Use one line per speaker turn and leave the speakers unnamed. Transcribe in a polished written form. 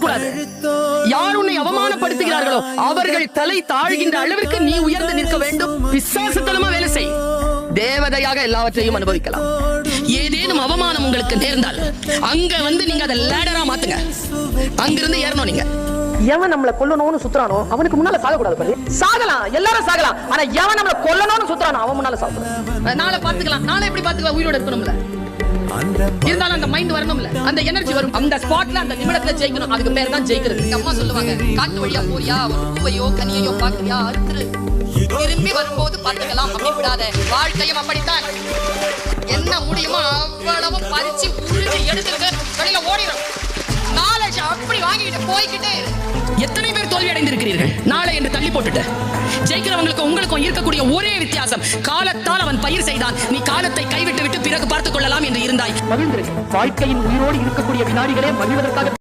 கூடாது. யார் உன்னை அவமானப்படுத்துகிறார்களோ அவர்கள் தலை தாழ்கின்ற அளவிற்கு நீ உயர்ந்து நிற்க வேண்டும். பிசாசுத்தனமா வேலை செய். தேவதையாக எல்லாவற்றையும் அனுபவிக்கலாம். ஏதேனும் அவமானம் உங்களுக்கு நேர்ந்தால் அங்க வந்து நீங்க அதை லேடரா மாத்துங்க. அங்கிருந்து ஏறணும். நீங்க எவன் நம்மள கொல்லணும்னு சுத்துறானோ அவனுக்கு முன்னால சாக கூடாது. சாகலாம், எல்லாரும் சாகலாம். ஆனா எவன் நம்மள கொல்லணும்னு சுத்துறானோ அவன் முன்னால சாகக்கூடாது. நாளை பாத்துக்கலாம். நாளை எப்படி பாத்துக்கலாம்? உயிரோட இருக்கணும்ல. இருந்தாலும் அந்த மைண்ட் வரணும்ல, அந்த எனர்ஜி வரும். அந்த ஸ்பாட்ல அந்த நிமிடத்துல ஜெயிக்கணும். அதுக்கு பேர் தான் ஜெயிக்கிறது. அம்மா சொல்லுவாங்க, காட்டு வழியா போறியா, ஒரு பூவையோ கனியையோ பாக்குறியா, அறுத்துரு, திரும்பி வரும்போது பாத்துக்கலாம் அப்படி விடாத. வாழ்க்கையும் அப்படித்தான். என்ன முடியுமோ அவ்வளவு பறிச்சு உருளி எடுத்துட்டு வெளியில ஓடிடும். நாலேஜ் அப்படி வாங்கிட்டு போய்கிட்டே. எத்தனை பேர் தோல்வி அடைந்திருக்கிறீர்கள்? நாளை என்று தள்ளி போட்டுட்டு ஜெயிக்கிறவங்களுக்கு உங்களுக்கும் இருக்கக்கூடிய ஒரே வித்தியாசம், காலத்தால் அவன் பயிர் செய்தான், நீ காலத்தை கைவிட்டு விட்டு பிறகு பார்த்துக் கொள்ளலாம் என்று இருந்தாய். மகிழ்ந்திருக்கு. வாழ்க்கையின் உயிரோடு இருக்கக்கூடிய வினாடிகளே மகிழ்வதற்காக